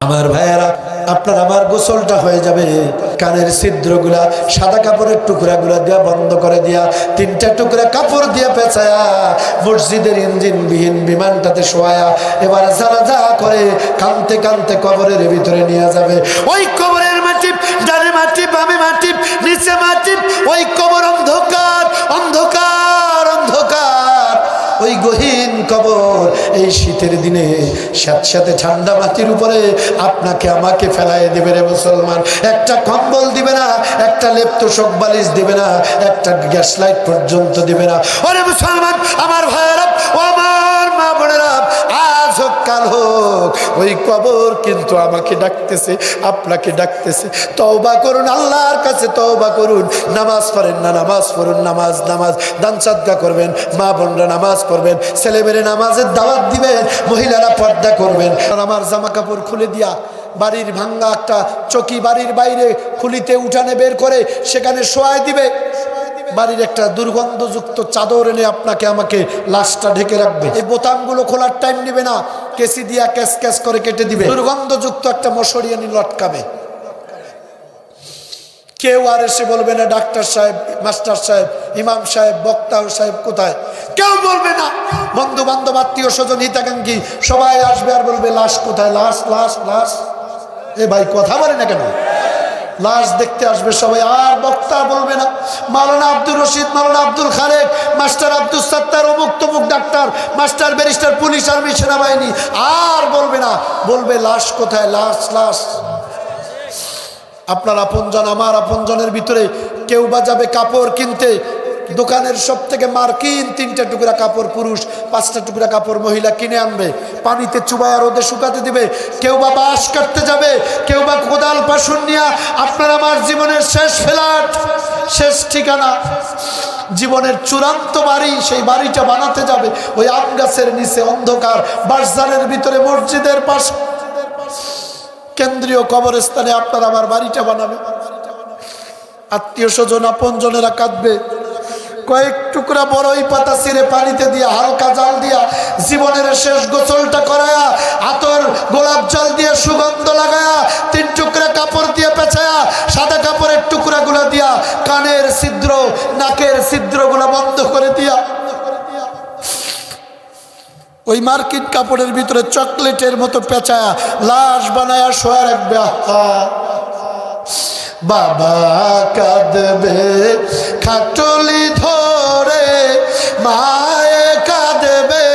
আমার ভাইয়েরা, আপনার আমার গোসলটা হয়ে যাবে, কানের ছিদ্রগুলা সাদা কাপড়ের টুকরাগুলা দিয়া বন্ধ করে দিয়া, তিনটা টুকরা কাপড় দিয়া পেঁচায়া মসজিদের ইঞ্জিনবিহীন বিমানটাতে শোয়া এবার জানাজা করে কানতে কানতে কবরের ভিতরে নিয়ে যাবে। ওই কবরের মাটি, ডানে মাটি বামে মাটি নিচে মাটি, ওই কবর অন্ধকার অন্ধকার অন্ধকার, ওই গহীন কবর। এই শীতের দিনে সাথে ঠান্ডা মাটির উপরে আপনাকে আমাকে ফেলাই দিবে রে মুসলমান। একটা কম্বল দিবে না, একটা লেপ তোশক বালিশ দিবে না, একটা গ্যাস লাইট পর্যন্ত দিবে না। ওরে মুসলমান, আমার ভাইয়েরা, ও আমার মা বোনেরা, আজ হোক কাল হোক ওই কবর কিন্তু আমাকে ডাকতেছে, আপনাকে ডাকতেছে। তওবা করুন, আল্লাহর কাছে তওবা করুন। নামাজ পড়েন না, নামাজ পড়ুন। নামাজ নামাজ দান সাদকা করবেন, মা বোনরা নামাজ পড়বেন, ছেলেমেয়েরা নামাজের দাওয়াত দিবেন, মহিলারা পর্দা করবেন। আমার জামা কাপড় খুলে দিয়া বাড়ির ভাঙ্গা একটা চকি বাড়ির বাইরে খুলিতে উঠানে বের করে সেখানে শোয়াই দিবে। বাড়ির একটা দুর্গন্ধযুক্ত চাদর এনে আপনাকে আমাকে লাশটা ঢেকে রাখবে। এই বোতামগুলো খোলার টাইম নেবে না, কেসি দিয়া ক্যাস ক্যাস করে কেটে দিবে। দুর্গন্ধযুক্ত একটা মশারি এনে লটকাবে। কেউ আর এসে বলবে না ডাক্তার সাহেব, মাস্টার সাহেব, ইমাম সাহেব, বক্তা সাহেব কোথায়, কেউ বলবে না। বন্ধু বান্ধব, আত্মীয় স্বজন, হিতাকাঙ্ক্ষী সবাই আসবে আর বলবে লাশ কোথায়, লাশ লাশ লাশ। এ ভাই কথা বলে না কেন? লাশ দেখতে আসবে সবাই, আর বক্তা বলবে না। মাওলানা আব্দুর রশিদ, মাওলানা আব্দুল খালেক, মাস্টার আব্দুল সত্তার, অমুক তমুক doctor, master barrister, police, army, সেনাবাহিনী, আর বলবে না। বলবে লাশ কোথায়, লাশ লাশ। আপনার আপনজন, আমার আপনজনের ভিতরে কেউ বা যাবে কাপড় কিনতে, দোকানের সব থেকে মার্কিন 3টা টুকরা কাপড় পুরুষ, 5টা টুকরা কাপড় মহিলা কিনে আনবে, পানিতে চুবায়া রোদে শুকাতে দিবে। কেউ বা বাঁশ কাটতে যাবে, কেউ বা কোদাল পাশুন নিয়া আপনার আমার জীবনের শেষ ফ্ল্যাট, শেষ ঠিকানা, জীবনের চূড়ান্ত বাড়ি, সেই বাড়িটা বানাতে যাবে। ওই আম গাছের নিচে অন্ধকার বাসজানের ভিতরে মসজিদের পাশে কেন্দ্রীয় কবরস্থানে আপনার আমার বাড়িটা বানাবে। আত্মীয় স্বজন আপনজনেরা কাঁদবে। কয়েক টুকরা বড়ই পাতা ছিঁড়ে পানিতে দিয়া, হালকা জাল দিয়া জীবনের শেষ গোসলটা করায়া, আতর গোলাপ জল দিয়ে সুগন্ধ লাগায়া, 3 টুকরা কাপড় দিয়ে পেঁচায়া, সাদা কাপড়ের টুকরাগুলা দিয়া কানের ছিদ্র, নাকের ছিদ্রগুলা বন্ধ করে দিয়া, ওই মার্কিন কাপড়ের ভিতরে চকলেটের মতো পেঁচায়া লাশ বানায়া শোয়া রাখবে। বাবা কাঁদবে খাটুলি ধরে, মায়ে কাঁদবে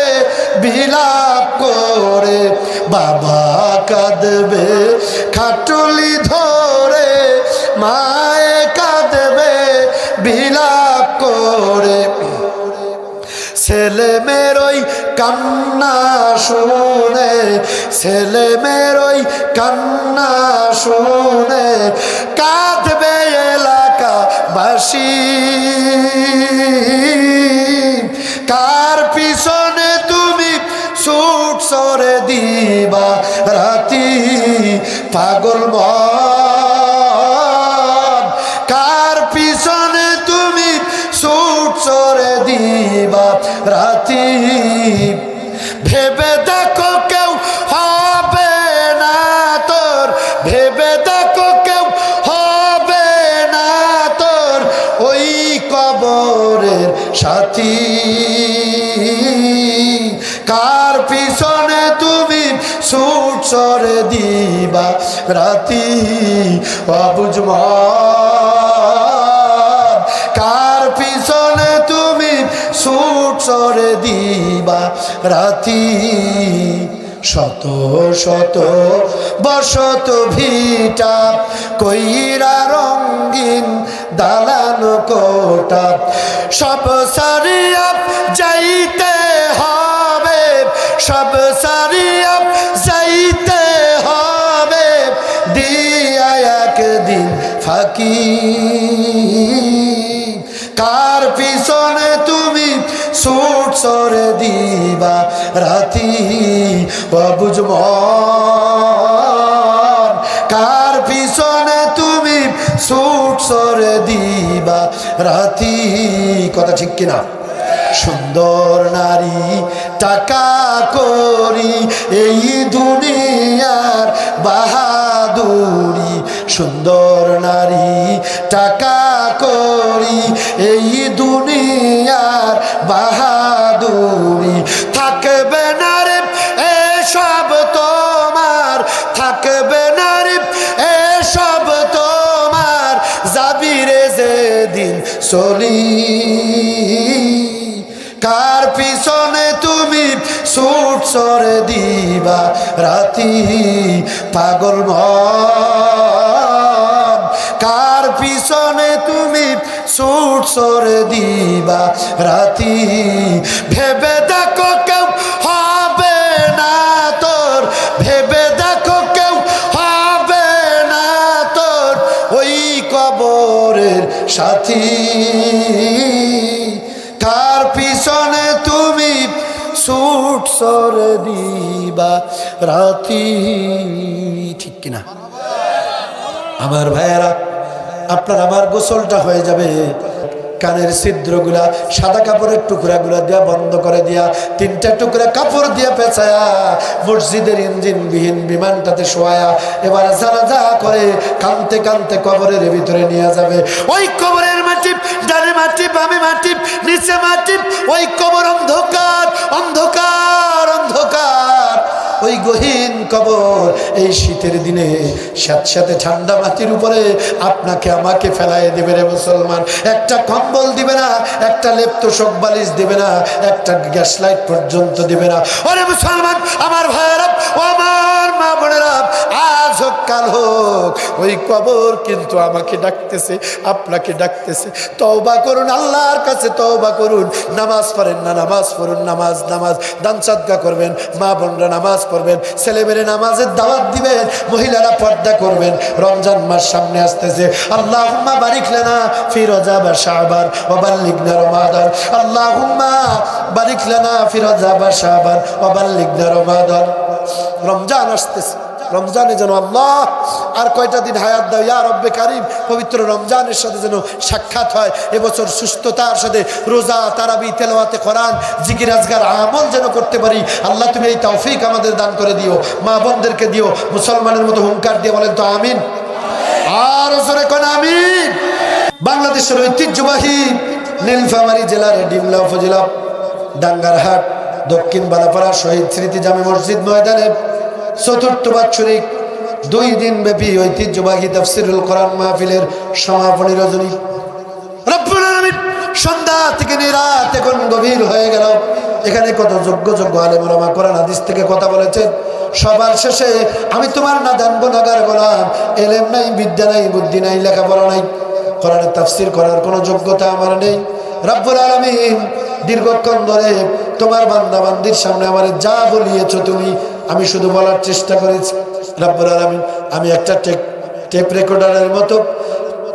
বিলাপ করে। বাবা কাঁদবে খাটুলি ধরে, মায়ে কাঁদবে বিলাপ করে। ছেলে মেয়েরই কান্না শুনে, ছেলে মেয়েরই কান্না শুনে কাঁদবে এলাকাবাসী। কার পিছনে তুমি ছুট সরে দিবা রাতি, পাগল মন। কার পিছনে তুমি ছুট সরে দিবা রাতি, ভেবে দেখো কেউ হবে না তোর, ভেবে দেখো কেউ হবে না তোর ওই কবরের সাথী। কার পিছনে তুমি ছুট সরে দিবা রাতি, অবুঝ মন। কার পিছনে তুমি ছুট সরে দিবা রাতি। শত শত বসত ভিটা কইরা রঙিন দালান কোটা, সব সারিয়া যাইতে হবে, সব সারিয়া যাইতে হবে, দিয়া একদিন ফাঁকি। কার পিছনে তুমি ছুট সরে দিবা রাতি, অবুঝ মন। কার পিছনে তুমি ছুট সরে দিবা রাতি। কথা ঠিক কিনা? সুন্দর নারী টাকা করি এই দুনিয়ার বাহাদুরি, সুন্দর নারী টাকা করি এই দুনিয়ার বাহাদুরি, থাকবে না রে এসব তোমার, থাকবে না রে এসব তোমার, যাবি রে যেদিন চলি। কার পিছনে তুমি ছুট চড়ে দিবা রাতি পাগল মন, কার পিছনে তুমি ছুট চড়ে দিবা রাতি, ভেবে দেখো কেউ হবে না তোর, ভেবে দেখো কেউ হবে না তোর ওই কবরের সাথী, কার পিছনে তুমি ছুট চড়ে দিবা রাতি। ঠিক কিনা আমার ভাইয়েরা? আপনার আমার গোসলটা হয়ে যাবে, কানের ছিদ্রগুলা সাদা কাপড়ের টুকরাগুলা দিয়া বন্ধ করে দিয়া, তিনটা টুকরা কাপড় দিয়া পেঁচায়া মসজিদের ইঞ্জিনবিহীন বিমানটাতে শোয়া এবার জানাজা করে কানতে কানতে কবরের ভিতরে নিয়ে যাবে। ওই কবরের মাটি, ডানে মাটি বামে মাটি নিচে মাটি, ওই কবর অন্ধকার অন্ধকার অন্ধকার, ওই গহীন কবর এই শীতের দিনে সাথে ঠান্ডা মাটির উপরে আপনাকে আমাকে ফেলায় দেবে রে মুসলমান। একটা কম্বল দিবে না, একটা লেপ তোষক বালিশ দিবে না, একটা গ্যাস লাইট পর্যন্ত দিবে না। ওরে মুসলমান আমার ভাইয়েরা ও আমার মা বোনেরা, আজ হোক কাল হোক ওই কবর কিন্তু আমাকে ডাকতেছে, আপনাকে ডাকতেছে। তওবা করুন, আল্লাহর কাছে তওবা করুন। নামাজ পড়েন না, নামাজ পড়ুন, নামাজ নামাজ, দান সাদকা করবেন, মা বোনরা নামাজ পড়বেন, ছেলেমেয়েরা নামাজের দাওয়াত দিবেন, মহিলারা পর্দা করবেন। রমজান মাস সামনে আসতেছে। আল্লাহুম্মা বারিক লানা ফি রজব ওয়া শাবান ওয়া বাল্লিগনা রমাদান, আল্লাহুম্মা বারিক লানা ফি রজব ওয়া শাবান ওয়া বাল্লিগনা রমাদান। রমজান আসতেছে, রমজানে যেন আল্লাহ আর কয়টা দিন হায়াত দাও ইয়া রব্বে কারিম, পবিত্র রমজানের সাথে যেন সাক্ষাৎ হয়। এবছর সুস্থতার সাথে রোজা, তারাবি, তেলাওয়াতে কোরআন, জিকির আজগার আমল যেন করতে পারি। আল্লাহ তুমি এই তৌফিক আমাদের দান করে দিও, মা বোনদেরকে দিও। মুসলমানের মতো হুঙ্কার দিয়ে বলেন তো আমিন, আর জোরে কোন আমিন। বাংলাদেশের ঐতিহ্যবাহী নীলফামারী জেলার ডিমলা উপজেলা ডাঙ্গারহাট দক্ষিণ বালাপাড়া শহীদ স্মৃতি জামে মসজিদ ময়দানে চতুর্থ বাৎসরিক 2 দিন ব্যাপী ঐতিহ্যবাহী তাফসীরুল কোরআন মাহফিলের সমাপনী রজনী। রব্বুল আলামিন সন্ধ্যা থেকে রাত এখন গভীর হয়ে গেল। এখানে কত যোগ্য যোগ্য আলেম ওলামা কোরআন হাদিস থেকে কথা বলেছেন। সবার শেষে আমি তোমার নাদান গুনাহগার গোলাম, এলেম নাই, বিদ্যা নাই, বুদ্ধি নাই, লেখাপড়া নাই, কোরআনের তাফসীর করার কোনো যোগ্যতা আমার নেই। রব্বুল আলামিন দীর্ঘক্ষণ ধরে তোমার বান্দা বান্দির সামনে আমার যা বলিয়েছো তুমি, আমি শুধু বলার চেষ্টা করেছি। রব্বুল আলামিন আমি একটা টেপ রেকর্ডারের মতো,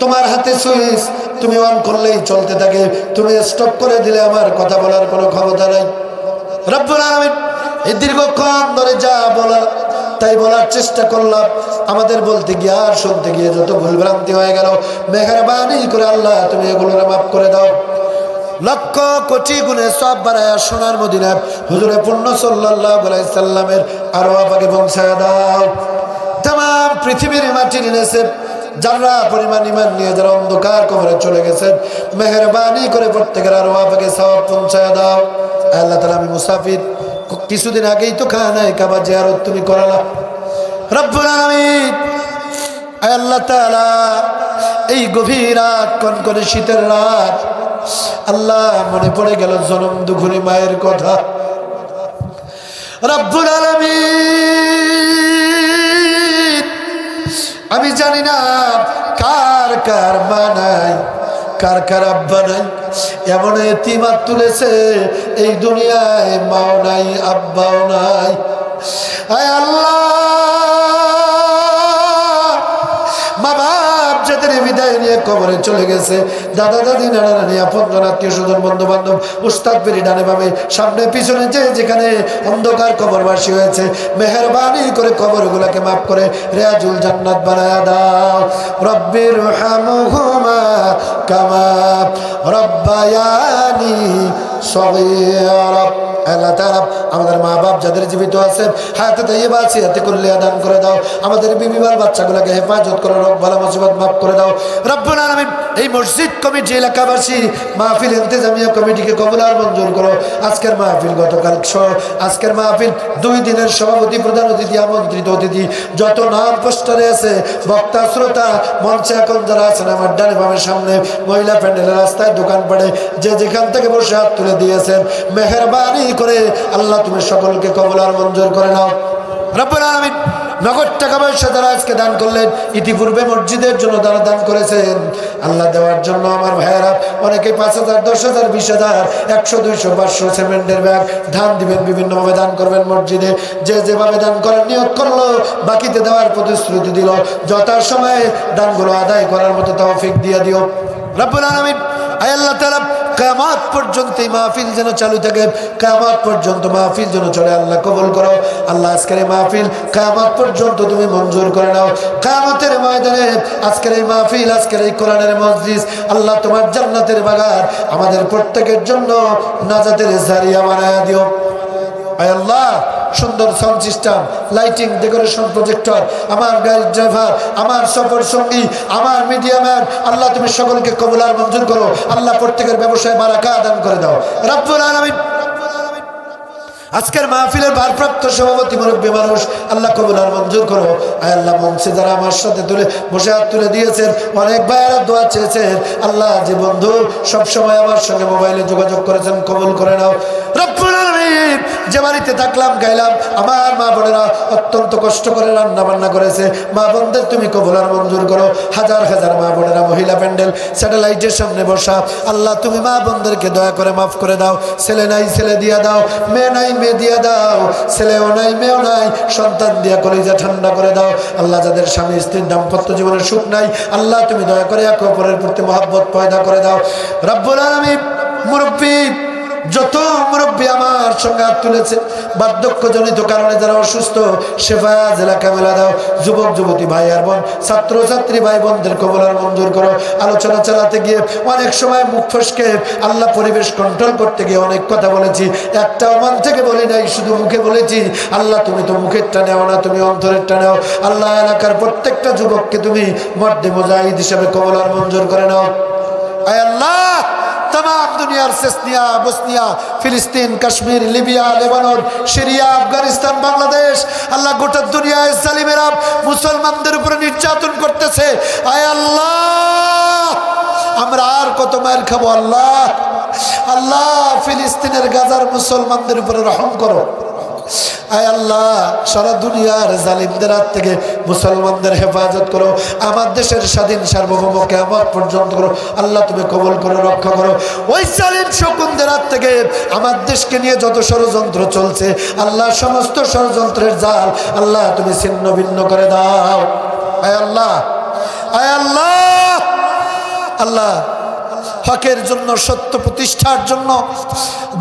তোমার হাতে সুইচ, তুমি অন করলেই চলতে থাকে, তুমি স্টপ করে দিলে আমার কথা বলার কোনো ক্ষমতা নাই। রব্বুল আলামিন এই দীর্ঘক্ষণ ধরে যা বলা তাই বলার চেষ্টা করলাম, আমাদের বলতে গিয়ে আর শুনতে গিয়ে যত ভুলভ্রান্তি হয়ে গেল, মেহেরবানি করে আল্লাহ তুমি এগুলোর মাফ করে দাও। লক্ষ কোটি গুণে সব বাড়ায়া সোনার মদিনা হুজুরে পূর্ণ সাল্লাল্লাহু আলাইহি সাল্লামের আরওয়া পাকে পৌঁছায়া দাও। तमाम পৃথিবীর মাটি নিয়েছে যারা পরিমাণ ঈমান নিয়ে যারা অন্ধকার কবরে চলে গেছেন, মেহেরবানি করে প্রত্যেকের আরওয়া পাকে সওয়াব পৌঁছায়া দাও। আল্লাহ তাআলা আমি মুসাফির, কিছুদিন আগেই তো খানায়ে কাবা জিয়ারত তুমি করালা। রব্বুল আলামিন আল্লাহ তাআলা এই গভীর রাত, কনকনে শীতের রাত, আল্লাহ মনে পড়ে গেল জনম দুখুরি মায়ের কথা। রব্বুল আলামিন আমি জানি না কার কার মা নাই, কার কার আব্বা নাই, এমন এতিমাত তুলেছে এই দুনিয়ায়, মাও নাই আব্বাও নাই। আয় আল্লাহ, মা বাপ যাদের বিদায় নিয়ে কবরে চলে গেছে, দাদা দাদি নানা নানি আপনজন আত্মীয় স্বজন বন্ধু বান্ধব উস্তাদ পেরি ডানে বামে সামনে পিছনে যেখানে অন্ধকার কবরবাসী হয়েছে, মেহেরবানি করে কবরগুলোকে মাফ করে রিয়াজুল জান্নাত বানায়া দাও। রব্বির হামহুমা কামা রব্বায়ানি সগীরা। আল্লাহ তাআলা আমাদের মা বাপ যাদের জীবিত আছে হায়াতে তাইয়্যিবা আছে হায়াতে কুল্লিয়া দান করে দাও। আমাদের বিবি বাল বাচ্চাগুলোকে হেফাজত করো, রোগ বালা মুসিবত মাফ করে দাও রব্বুল আলামিন। এই মসজিদ কমিটি এলাকাবাসী মাহফিল ইন্তেজামিয়া কমিটিকে কবুল আর মঞ্জুর করো। আজকের মাহফিল গতকাল আজকের মাহফিল 2 দিনের সভাপতি, প্রধান অতিথি, আমন্ত্রিত অতিথি যত নাম পোস্টারে আছে, বক্তা শ্রোতা মঞ্চে এখন যারা আছেন আমার ডানে বামের সামনে, মহিলা প্যান্ডেলের রাস্তায়, দোকান পাড়ে যে যেখান থেকে বসে হাত তুলে দিয়েছেন, মেহেরবানি করে আল্লাহ তুমি সকলকে কবুল আর মঞ্জুর করে নাও রব্বুল আলামিন। নগদ টাকা পয়সা যারা আজকে দান করলেন, ইতিপূর্বে মসজিদের জন্য যারা দান করেছেন, আল্লাহ দেওয়ার জন্য আমার ভাইয়েরা অনেকে 5,000, 10,000, 20,000, 100, 200, 500 সিমেন্টের ব্যাগ ধান দিবেন, বিভিন্নভাবে দান করবেন মসজিদে। যে যেভাবে দান করার নিয়ত করলো, বাকিতে দেওয়ার প্রতিশ্রুতি দিল, যথাসময়ে দানগুলো আদায় করার মতো তৌফিক দিয়ে দিও রব্বুল আলামিন। আয় আল্লাহ তাআলা কিয়ামত পর্যন্ত এই মাহফিল যেন চালু থাকে, কিয়ামত পর্যন্ত মাহফিল যেন চলে, আল্লাহ কবুল করো আল্লাহ। আজকের এই মাহফিল কিয়ামত পর্যন্ত তুমি মঞ্জুর করে নাও। কিয়ামতের ময়দানে আজকের এই মাহফিল, আজকের এই কোরআনের মজলিস আল্লাহ তোমার জান্নাতের বাগান আমাদের প্রত্যেকের জন্য নাজাতের জারিয়া বানায়া দিও। আয় আল্লাহ, সুন্দর sound system, lighting, decoration, projector, আমার গাড়ির ড্রাইভার, আমার সফর সঙ্গী, আমার মিডিয়া ম্যান, আল্লাহ তুমি সকলকে কবুল আর মঞ্জুর করো আল্লাহ। প্রত্যেকের ব্যবসায় বারাকা দান করে দাও রব্বুল আলামিন। আজকের মাহফিলের ভারপ্রাপ্ত সভাপতি মুরব্বী মানুষ আল্লাহ কবুল আর মঞ্জুর করো। আয় আল্লাহ, মঞ্চে যারা আমার সাথে বসে হাত তুলে দিয়েছেন, অনেক ভাইয়েরা দোয়া চেয়েছেন, আল্লাহ যে বন্ধু সবসময় আমার সঙ্গে মোবাইলে যোগাযোগ করেছেন, কবুল করে নাও রব্বুল আলামিন। যে বাড়িতে থাকলাম গাইলাম, আমার মা বোনেরা অত্যন্ত কষ্ট করে রান্না বান্না করেছে, মা বোনদের তুমি কবুল আর মঞ্জুর করো। হাজার হাজার মা বোনেরা মহিলা প্যান্ডেল, স্যাটেলাইটের সামনে বসা, আল্লাহ তুমি মা বোনদেরকে দয়া করে মাফ করে দাও। ছেলে নাই ছেলে দিয়া দাও, মেয়ে নাই মেয়ে দিয়া দাও, ছেলেও নাই মেয়েও নাই, সন্তান দিয়া কলিজা ঠান্ডা করে দাও আল্লাহ। যাদের স্বামী স্ত্রীর দাম্পত্য জীবনের সুখ নাই, আল্লাহ তুমি দয়া করে একে অপরের প্রতি মহব্বত পয়দা করে দাও রব্বুল আলামিন। মুরব্বী যত মুরব্বী আমার সঙ্গে হাত তুলেছে, বার্ধক্যজনিত কারণে যারা অসুস্থ, শেফা জেলা কামেলা দাও। যুবক যুবতী ভাই আর বোন, ছাত্র ছাত্রী ভাই বোনদের কবুল আর মঞ্জুর করো। আলোচনা চালাতে গিয়ে অনেক সময় মুখ ফসকে আল্লাহ পরিবেশ কন্ট্রোল করতে গিয়ে অনেক কথা বলেছি, একটাও মন থেকে বলি নাই, শুধু মুখে বলেছি। আল্লাহ তুমি তো মুখেরটা নেও না, তুমি অন্তরেরটা নেও আল্লাহ। এলাকার প্রত্যেকটা যুবককে তুমি মর্দে মুজাহিদ হিসেবে কবুল আর মঞ্জুর করে নাও। আয় আল্লাহ, तमाम दुनियार सेस्निया, बोस्निया, फिलिस्तीन, कश्मीर, लिबिया, लेबानन, सीरिया, अफगानिस्तान, बांग्लादेश, अल्लाह गोटा दुनिया जालिमेरा मुसलमानদের উপরে নির্যাতন করতেছে। আয় আল্লাহ, আমরা আর কত মার খাবো আল্লাহ। আল্লাহ, ফিলিস্তিনের গাজার মুসলমানদের উপরে রহম করো। আয় আল্লাহ, সারা দুনিয়ার জালিমদের হাত থেকে মুসলমানদের হেফাজত করো। আমার দেশের স্বাধীন সার্বভৌম কিয়ামত পর্যন্ত করো আল্লাহ, তুমি কবুল করে রক্ষা করো। ওই জালিম শকুনদের হাত থেকে আমার দেশকে নিয়ে যত ষড়যন্ত্র চলছে আল্লাহ, সমস্ত ষড়যন্ত্রের জাল আল্লাহ তুমি ছিন্ন ভিন্ন করে দাও। আয় আল্লাহ, আয় আল্লাহ, আল্লাহ হকের জন্য, সত্য প্রতিষ্ঠার জন্য,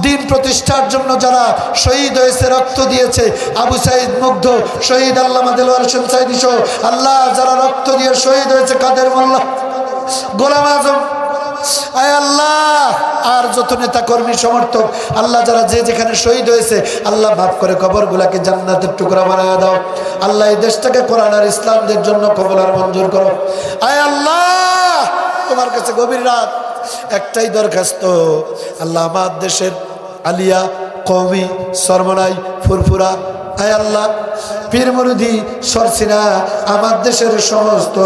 দিন প্রতিষ্ঠার জন্য যারা শহীদ হয়েছে, রক্ত দিয়েছে, আবু সাইদ মুগ্ধ শহীদ, আল্লামা দেলোয়ার হোসেন সাইদি সহ আল্লাহ যারা রক্ত দিয়ে শহীদ হয়েছে, কাদের মোল্লা, গোলাম আজম, আয় আল্লাহ আর যত নেতা কর্মী সমর্থক আল্লাহ যারা যে যেখানে শহীদ হয়েছে আল্লাহ মাফ করে কবরগুলাকে জান্নাতের টুকরা বানায় দাও আল্লাহ। এই দেশটাকে কোরআন আর ইসলামদের জন্য কবুল আর মঞ্জুর করো। আয় আল্লাহ, তোমার কাছে গভীর রাত একটাই দরখাস্ত আল্লাহ, আমার দেশের আলিয়া, কওমি, সরমনাই, ফুরফুরা, আয় আল্লাহ পীর মুরিদি, সরসিনা, আমার দেশের সমস্ত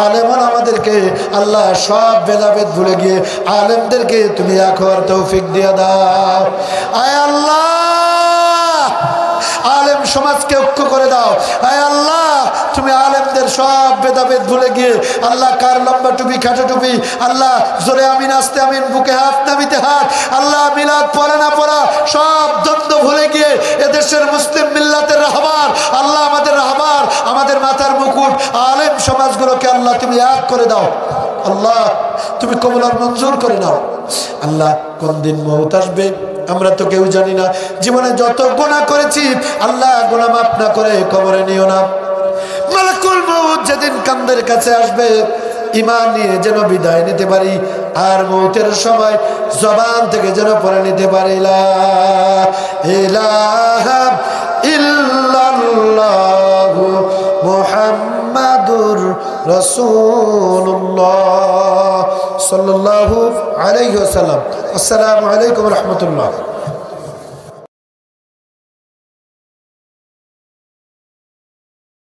আলেমন আমাদেরকে আল্লাহ সব ভেদাভেদ ভুলে গিয়ে আলেমদেরকে তুমি এক হওয়ার তৌফিক দিয়ে দাও। আয় আল্লাহ, আলেম সমাজকে ঐক্য করে দাও। আয় আল্লাহ, তুমি আলেমদের সব ভেদাভেদ ভুলে গিয়ে আল্লাহ কার লম্বা টুপি, খাটো টুপি, আল্লাহ জোরে আমিন, আসতে আমিন, বুকে হাত, নামিতে হাত, আল্লাহ মিলাদ পড়া না পড়া সব দ্বন্দ্ব ভুলে গিয়ে এদেশের মুসলিম মিল্লাতের রাহবার আল্লাহ, আমাদের রাহবার, আমাদের মাথার মুকুট আলেম সমাজগুলোকে আল্লাহ তুমি এক করে দাও। আল্লাহ তুমি কবুল আর মঞ্জুর করে নাও। আল্লাহ কোন দিন মউত আসবে আমরা তো কেউ জানি না। জীবনে যত গুনাহ করেছি আল্লাহ গুনাহ মাফ না করে কবরে নিও না। মালাকুল মউত যেদিন কান্দের কাছে আসবে ঈমান নিয়ে যেন বিদায় নিতে পারি, আর মৌতের সময় জবান থেকে যেন পড়ে নিতে পারি লা ইলাহা ইল্লাল্লাহু মুহাম্মাদুর রাসূলুল্লাহ সাল্লাল্লাহু আলাইহি ওয়াসাল্লাম। আসসালামু আলাইকুম ওয়া রাহমাতুল্লাহ।